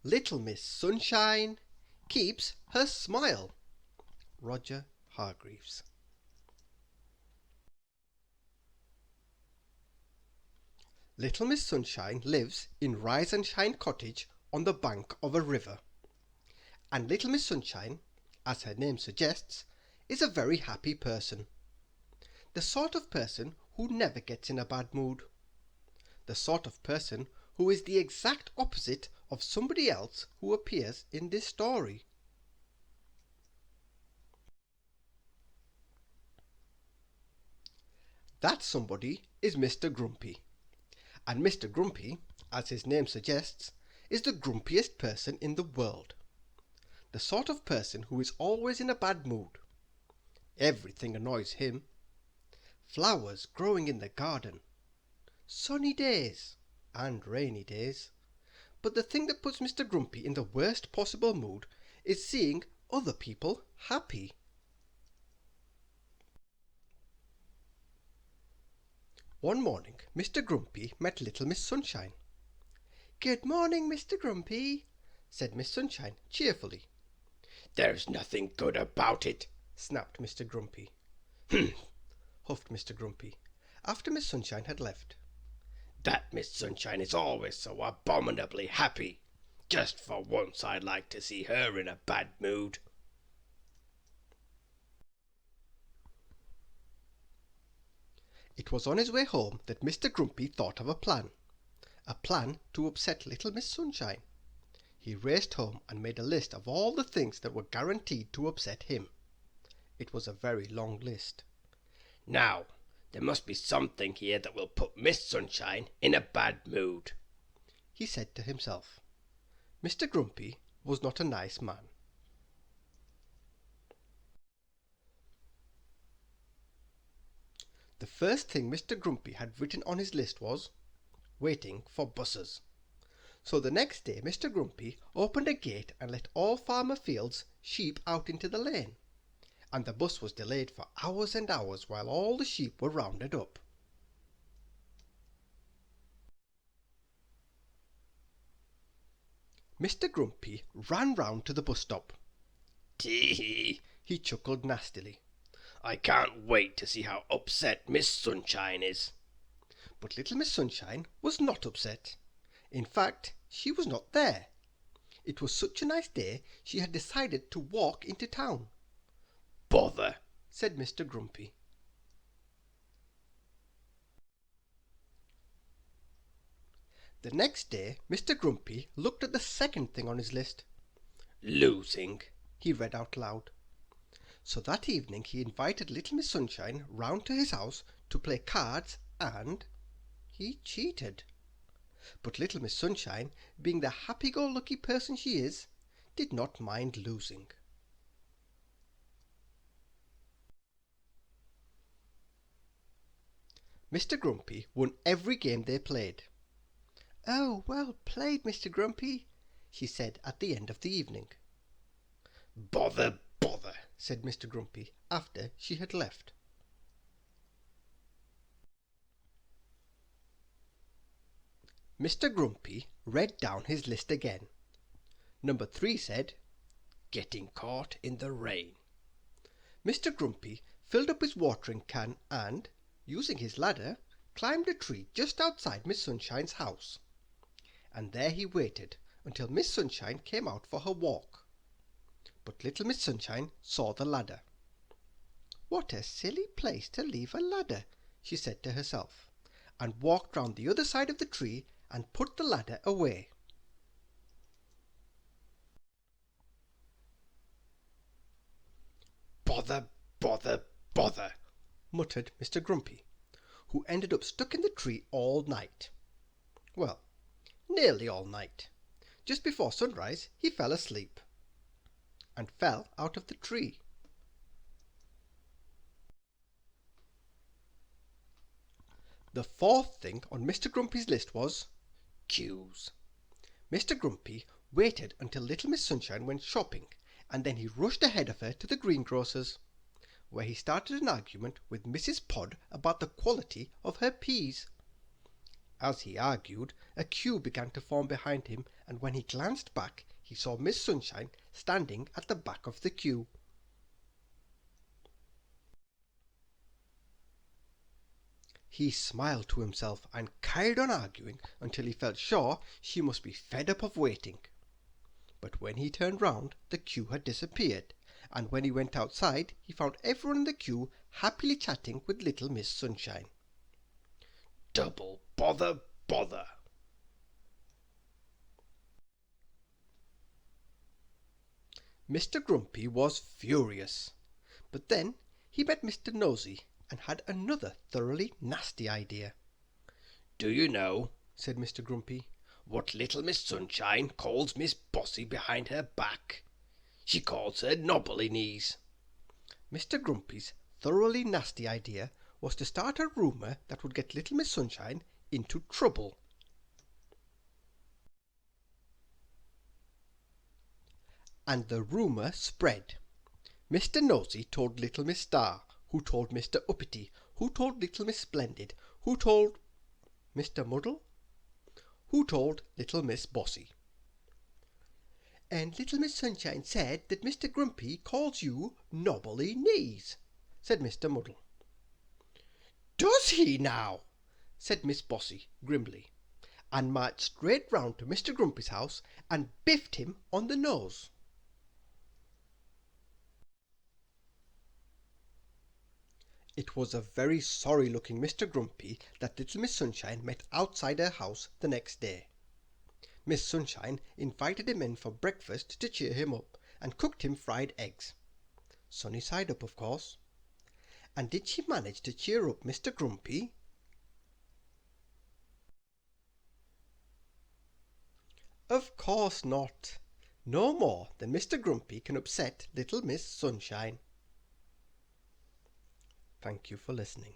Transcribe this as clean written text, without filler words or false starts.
Little Miss Sunshine keeps her smile. Roger Hargreaves. Little Miss Sunshine lives in Rise and Shine Cottage on the bank of a river. And Little Miss Sunshine, as her name suggests, is a very happy person. The sort of person who never gets in a bad mood. The sort of person who is the exact opposite of somebody else who appears in this story. That somebody is Mr. Grumpy. And Mr. Grumpy, as his name suggests, is the grumpiest person in the world. The sort of person who is always in a bad mood. Everything annoys him. Flowers growing in the garden. Sunny days and rainy days. But the thing that puts Mr. Grumpy in the worst possible mood is seeing other people happy. One morning Mr. Grumpy met Little Miss Sunshine. "Good morning, Mr. Grumpy," said Miss Sunshine cheerfully. "There's nothing good about it," snapped Mr. Grumpy. "Humph!" huffed Mr. Grumpy, after Miss Sunshine had left. "That Miss Sunshine is always so abominably happy. Just for once I'd like to see her in a bad mood." It was on his way home that Mr. Grumpy thought of a plan to upset Little Miss Sunshine. He raced home and made a list of all the things that were guaranteed to upset him. It was a very long list. "Now, there must be something here that will put Miss Sunshine in a bad mood," he said to himself. Mr. Grumpy was not a nice man. The first thing Mr. Grumpy had written on his list was waiting for buses. So the next day Mr. Grumpy opened a gate and let all Farmer Field's sheep out into the lane, and the bus was delayed for hours and hours while all the sheep were rounded up. Mr. Grumpy ran round to the bus stop. "Tee-hee!" he chuckled nastily. "I can't wait to see how upset Miss Sunshine is." But Little Miss Sunshine was not upset. In fact, she was not there. It was such a nice day she had decided to walk into town. "Bother!" said Mr. Grumpy. The next day Mr. Grumpy looked at the second thing on his list. "Losing," he read out loud. So that evening he invited Little Miss Sunshine round to his house to play cards, and he cheated. But Little Miss Sunshine, being the happy-go-lucky person she is, did not mind losing. Mr. Grumpy won every game they played. "Oh, well played, Mr. Grumpy," she said at the end of the evening. "Bother, bother," said Mr. Grumpy after she had left. Mr. Grumpy read down his list again. Number 3 said, "Getting caught in the rain." Mr. Grumpy filled up his watering can and, using his ladder, climbed a tree just outside Miss Sunshine's house. And there he waited until Miss Sunshine came out for her walk. But Little Miss Sunshine saw the ladder. "What a silly place to leave a ladder," she said to herself, and walked round the other side of the tree and put the ladder away. "Bother, bother, bother," muttered Mr. Grumpy, who ended up stuck in the tree all night. Well, nearly all night. Just before sunrise he fell asleep, and fell out of the tree. The fourth thing on Mr. Grumpy's list was queues. Mr. Grumpy waited until Little Miss Sunshine went shopping, and then he rushed ahead of her to the greengrocer's, where he started an argument with Mrs. Pod about the quality of her peas. As he argued, a queue began to form behind him, and when he glanced back he saw Miss Sunshine standing at the back of the queue. He smiled to himself and carried on arguing until he felt sure she must be fed up of waiting. But when he turned round, the queue had disappeared, and when he went outside he found everyone in the queue happily chatting with little Miss Sunshine. Double bother, bother! Mr. Grumpy was furious, but then he met Mr. Nosey and had another thoroughly nasty idea. "Do you know," said Mr. Grumpy, "what little Miss Sunshine calls Miss Bossy behind her back? She calls her Knobbly Knees." Mr. Grumpy's thoroughly nasty idea was to start a rumour that would get little Miss Sunshine into trouble. And the rumour spread. Mr. Nosey told little Miss Star, who told Mr. Uppity, who told little Miss Splendid, who told Mr. Muddle, who told little Miss Bossy. "And little Miss Sunshine said that Mr. Grumpy calls you Knobbly Knees," said Mr. Muddle. "Does he now?" said Miss Bossy grimly, and marched straight round to Mr. Grumpy's house and biffed him on the nose. It was a very sorry-looking Mr. Grumpy that little Miss Sunshine met outside her house the next day. Miss Sunshine invited him in for breakfast to cheer him up, and cooked him fried eggs. Sunny side up, of course. And did she manage to cheer up Mr. Grumpy? Of course not. No more than Mr. Grumpy can upset little Miss Sunshine. Thank you for listening.